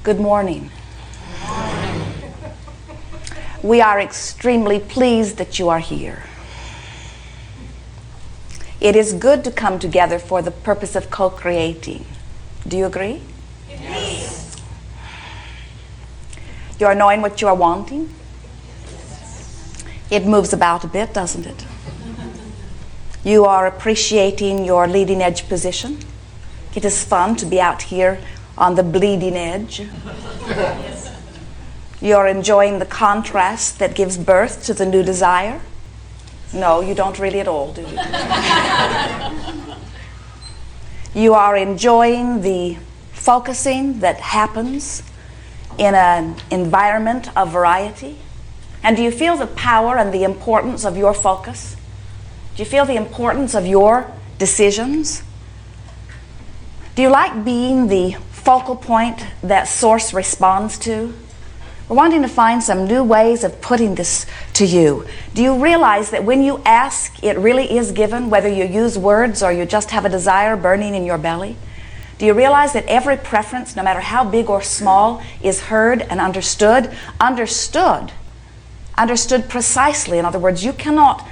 Good morning. We are extremely pleased that you are here. It is good to come together for the purpose of co-creating. Do you agree? Yes. You are knowing what you are wanting? It moves about a bit, doesn't it? You are appreciating your leading edge position. It is fun to be out here on the bleeding edge. You're enjoying the contrast that gives birth to the new desire. No, you don't really at all, do you? You are enjoying the focusing that happens in an environment of variety. And do you feel the power and the importance of your focus? Do you feel the importance of your decisions? Do you like being the focal point that Source responds to? We're wanting to find some new ways of putting this to you. Do you realize that when you ask, it really is given, whether you use words or you just have a desire burning in your belly? Do you realize that every preference, no matter how big or small, is heard and understood? Understood precisely. In other words, you cannot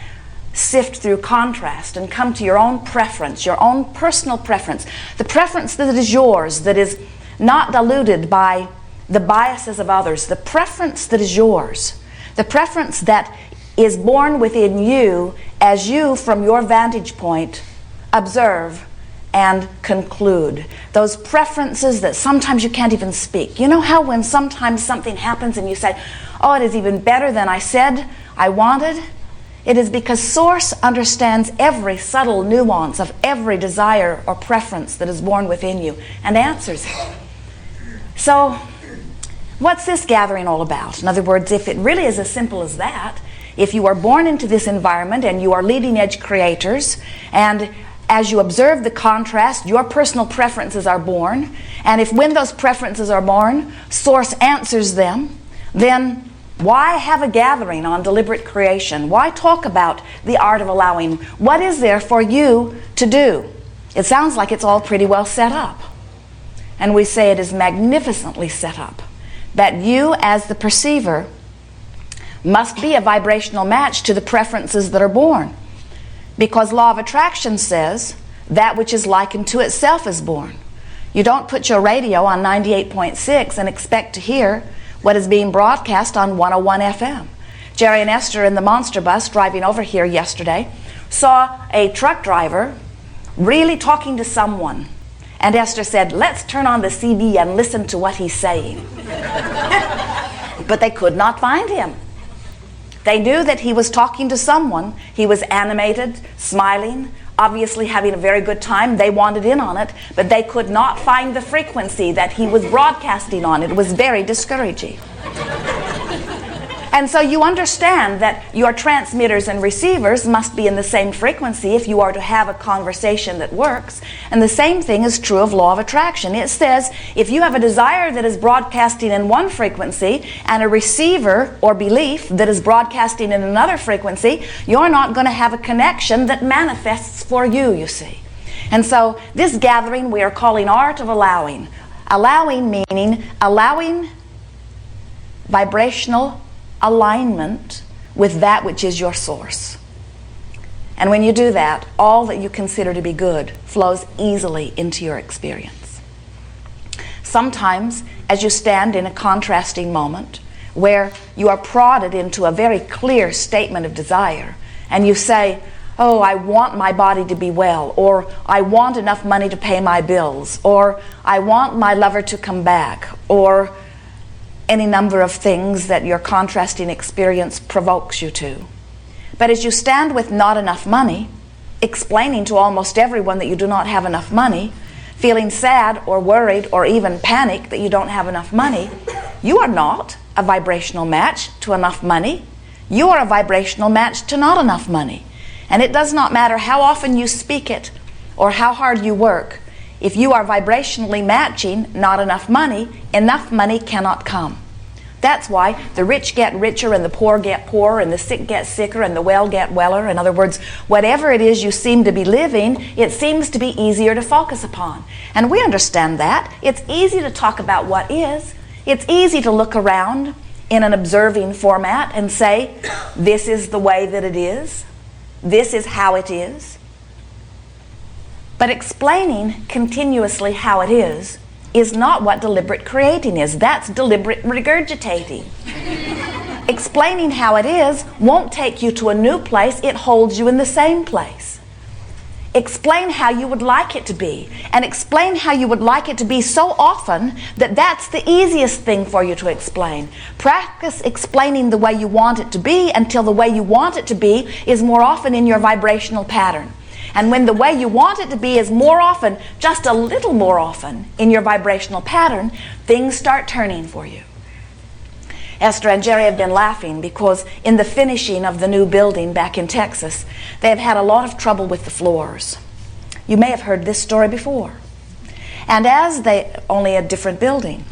sift through contrast and come to your own preference, your own personal preference, the preference that is yours, that is not diluted by the biases of others, the preference that is yours, the preference that is born within you as you, from your vantage point, observe and conclude. Those preferences that sometimes you can't even speak. You know how when sometimes something happens and you say, oh, it is even better than I said I wanted? It is because Source understands every subtle nuance of every desire or preference that is born within you and answers it. So, what's this gathering all about? In other words, if it really is as simple as that, if you are born into this environment and you are leading edge creators, and as you observe the contrast, your personal preferences are born, and if when those preferences are born, Source answers them, then why have a gathering on deliberate creation? Why talk about the art of allowing? What is there for you to do? It sounds like it's all pretty well set up. And we say it is magnificently set up. That you, as the perceiver, must be a vibrational match to the preferences that are born. Because law of attraction says that which is likened to itself is born. You don't put your radio on 98.6 and expect to hear what is being broadcast on 101 FM. Jerry and Esther in the monster bus driving over here yesterday saw a truck driver really talking to someone. And Esther said, let's turn on the CD and listen to what he's saying. But they could not find him. They knew that he was talking to someone. He was animated, smiling, obviously having a very good time. They wanted in on it, but they could not find the frequency that he was broadcasting on. It was very discouraging. And so you understand that your transmitters and receivers must be in the same frequency if you are to have a conversation that works. And the same thing is true of law of attraction. It says if you have a desire that is broadcasting in one frequency and a receiver or belief that is broadcasting in another frequency, you're not going to have a connection that manifests for you, you see. And so this gathering we are calling Art of Allowing. Allowing meaning allowing vibrational alignment with that which is your source. And when you do that, all that you consider to be good flows easily into your experience. Sometimes, as you stand in a contrasting moment where you are prodded into a very clear statement of desire, and you say, oh, I want my body to be well, or I want enough money to pay my bills, or I want my lover to come back, or any number of things that your contrasting experience provokes you to. But as you stand with not enough money, explaining to almost everyone that you do not have enough money, feeling sad or worried or even panicked that you don't have enough money, you are not a vibrational match to enough money. You are a vibrational match to not enough money. And it does not matter how often you speak it or how hard you work. If you are vibrationally matching not enough money cannot come. That's why the rich get richer and the poor get poorer and the sick get sicker and the well get weller. In other words, whatever it is you seem to be living, it seems to be easier to focus upon. And we understand that. It's easy to talk about what is. It's easy to look around in an observing format and say, this is the way that it is. This is how it is. But explaining continuously how it is not what deliberate creating is. That's deliberate regurgitating. Explaining how it is won't take you to a new place. It holds you in the same place. Explain how you would like it to be, and explain how you would like it to be so often that that's the easiest thing for you to explain. Practice explaining the way you want it to be until the way you want it to be is more often in your vibrational pattern. And when the way you want it to be is more often, just a little more often, in your vibrational pattern, things start turning for you. Esther and Jerry have been laughing because in the finishing of the new building back in Texas, they have had a lot of trouble with the floors. You may have heard this story before. And as they, only a different building.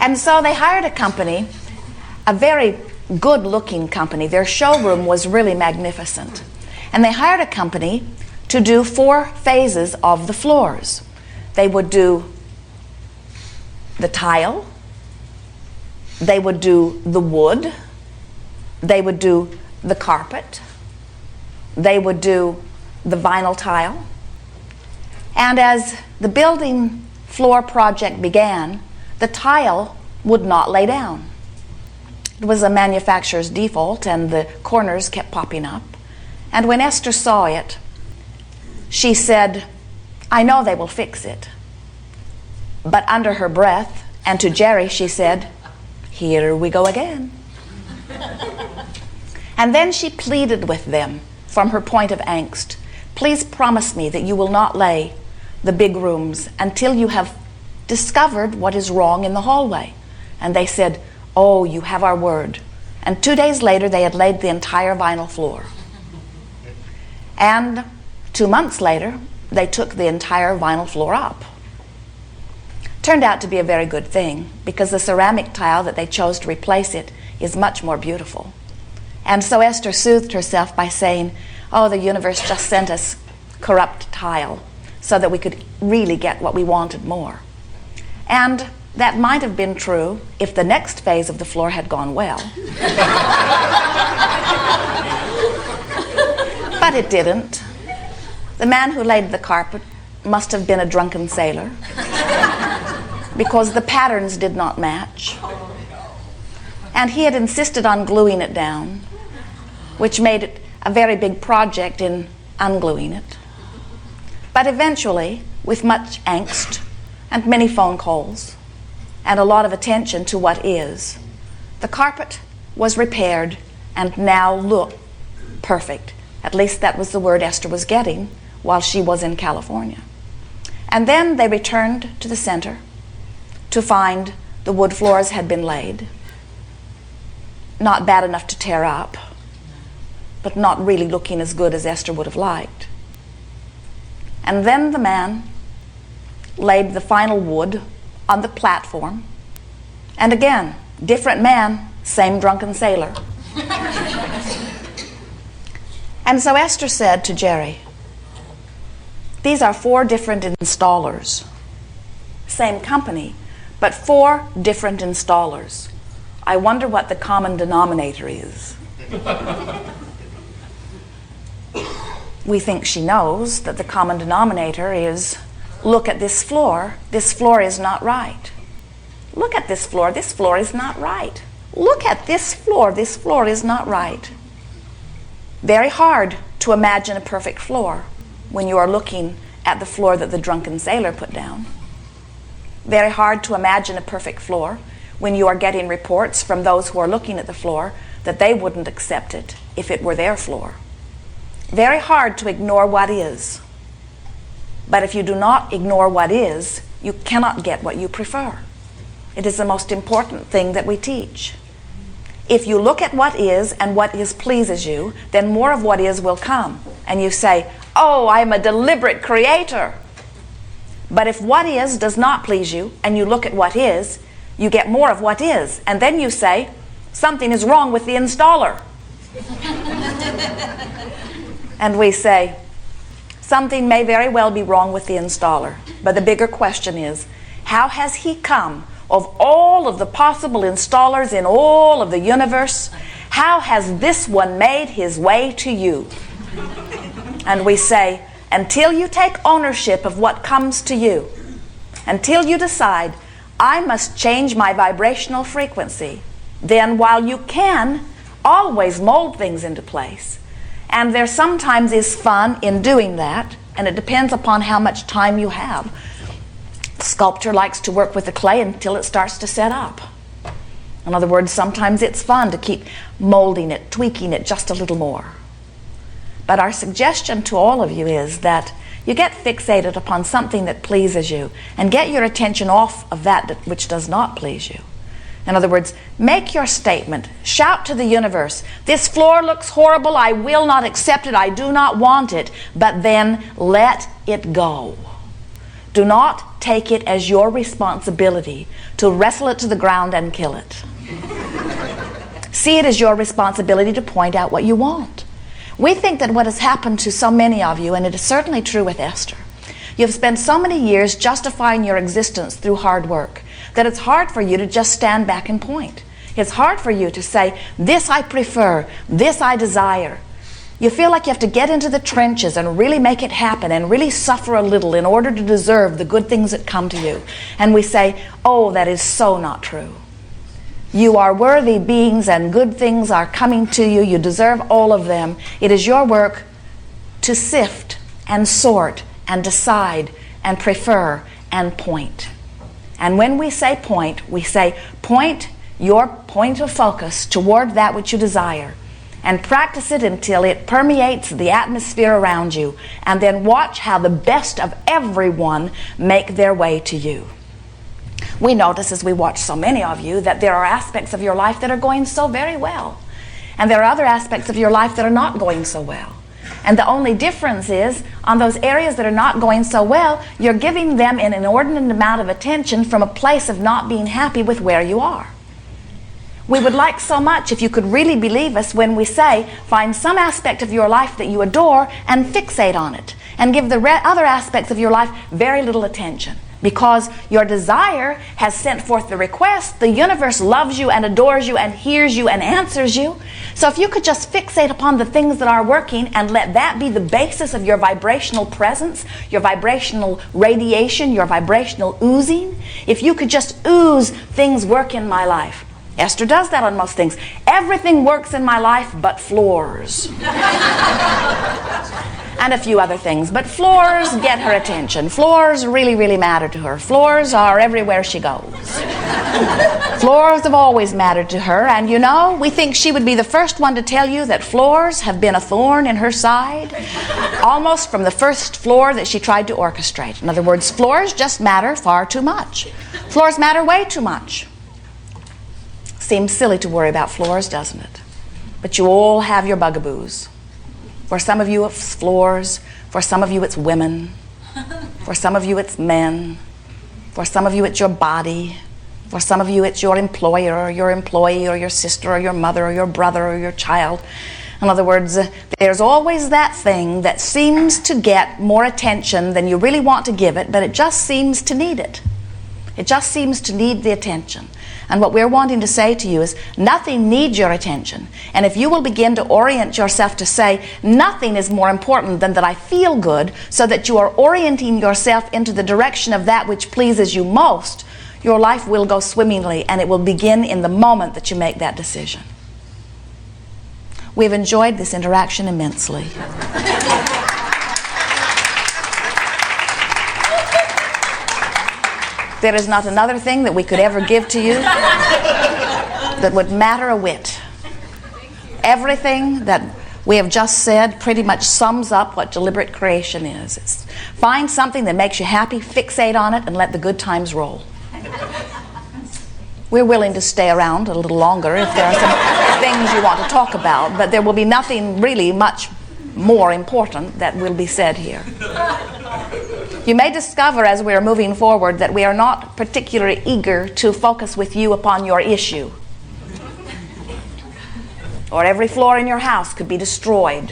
And so they hired a company, a very good-looking company. Their showroom was really magnificent. And they hired a company to do 4 phases of the floors. They would do the tile, they would do the wood, they would do the carpet, they would do the vinyl tile. And as the building floor project began, the tile would not lay down. It was a manufacturer's default, and the corners kept popping up. And when Esther saw it, she said, I know they will fix it. But under her breath, and to Jerry, she said, here we go again. And then she pleaded with them from her point of angst, please promise me that you will not lay the big rooms until you have discovered what is wrong in the hallway. And they said, oh, you have our word. And 2 days later, they had laid the entire vinyl floor. And 2 months later, they took the entire vinyl floor up. Turned out to be a very good thing, because the ceramic tile that they chose to replace it is much more beautiful. And so Esther soothed herself by saying, oh, the universe just sent us corrupt tile so that we could really get what we wanted more. And that might have been true if the next phase of the floor had gone well. But it didn't. The man who laid the carpet must have been a drunken sailor, because the patterns did not match. And he had insisted on gluing it down, which made it a very big project in ungluing it. But eventually, with much angst and many phone calls and a lot of attention to what is, the carpet was repaired and now looked perfect. At least that was the word Esther was getting while she was in California. And then they returned to the center to find the wood floors had been laid. Not bad enough to tear up, but not really looking as good as Esther would have liked. And then the man laid the final wood on the platform. And again, different man, same drunken sailor. And so Esther said to Jerry, these are 4 different installers. Same company, but 4 different installers. I wonder what the common denominator is. We think she knows that the common denominator is, look at this floor is not right. Look at this floor is not right. Look at this floor is not right. Very hard to imagine a perfect floor when you are looking at the floor that the drunken sailor put down. Very hard to imagine a perfect floor when you are getting reports from those who are looking at the floor that they wouldn't accept it if it were their floor. Very hard to ignore what is. But if you do not ignore what is, you cannot get what you prefer. It is the most important thing that we teach. If you look at what is and what is pleases you, then more of what is will come. And you say, oh, I am a deliberate creator. But if what is does not please you, and you look at what is, you get more of what is. And then you say, something is wrong with the installer. And we say, Something may very well be wrong with the installer, but the bigger question is, how has he come, of all of the possible installers in all of the universe, how has this one made his way to you? And we say, until you take ownership of what comes to you, until you decide, I must change my vibrational frequency, then while you can always mold things into place, and there sometimes is fun in doing that, and it depends upon how much time you have. The sculptor likes to work with the clay until it starts to set up. In other words, sometimes it's fun to keep molding it, tweaking it just a little more. But our suggestion to all of you is that you get fixated upon something that pleases you and get your attention off of that which does not please you. In other words, make your statement. Shout to the universe, this floor looks horrible, I will not accept it, I do not want it, but then let it go. Do not take it as your responsibility to wrestle it to the ground and kill it. See it as your responsibility to point out what you want. We think that what has happened to so many of you, and it is certainly true with Esther, you've spent so many years justifying your existence through hard work that it's hard for you to just stand back and point. It's hard for you to say, this I prefer, this I desire. You feel like you have to get into the trenches and really make it happen and really suffer a little in order to deserve the good things that come to you. And we say, oh, that is so not true. You are worthy beings and good things are coming to you. You deserve all of them. It is your work to sift and sort and decide and prefer and point. And when we say point your point of focus toward that which you desire and practice it until it permeates the atmosphere around you, and then watch how the best of everyone make their way to you. We notice as we watch so many of you that there are aspects of your life that are going so very well, and there are other aspects of your life that are not going so well. And the only difference is, on those areas that are not going so well, you're giving them an inordinate amount of attention from a place of not being happy with where you are. We would like so much if you could really believe us when we say, find some aspect of your life that you adore and fixate on it, and give the other aspects of your life very little attention. Because your desire has sent forth the request, the universe loves you and adores you and hears you and answers you. So if you could just fixate upon the things that are working and let that be the basis of your vibrational presence, your vibrational radiation, your vibrational oozing, if you could just ooze things work in my life. Esther does that on most things. Everything works in my life but floors. And a few other things. But floors get her attention. Floors really, really matter to her. Floors are everywhere she goes. Floors have always mattered to her. And you know, we think she would be the first one to tell you that floors have been a thorn in her side almost from the first floor that she tried to orchestrate. In other words, floors just matter far too much. Floors matter way too much. Seems silly to worry about floors, doesn't it? But you all have your bugaboos. For some of you it's floors, for some of you it's women, for some of you it's men, for some of you it's your body, for some of you it's your employer or your employee or your sister or your mother or your brother or your child. In other words, there's always that thing that seems to get more attention than you really want to give it, but it just seems to need it. It just seems to need the attention. And what we're wanting to say to you is nothing needs your attention. And if you will begin to orient yourself to say nothing is more important than that I feel good, so that you are orienting yourself into the direction of that which pleases you most, your life will go swimmingly, and it will begin in the moment that you make that decision. We've enjoyed this interaction immensely. There is not another thing that we could ever give to you that would matter a whit. Everything that we have just said pretty much sums up what deliberate creation is. It's find something that makes you happy, fixate on it, and let the good times roll. We're willing to stay around a little longer if there are some things you want to talk about, but there will be nothing really much more important that will be said here. You may discover as we are moving forward that we are not particularly eager to focus with you upon your issue. Or every floor in your house could be destroyed.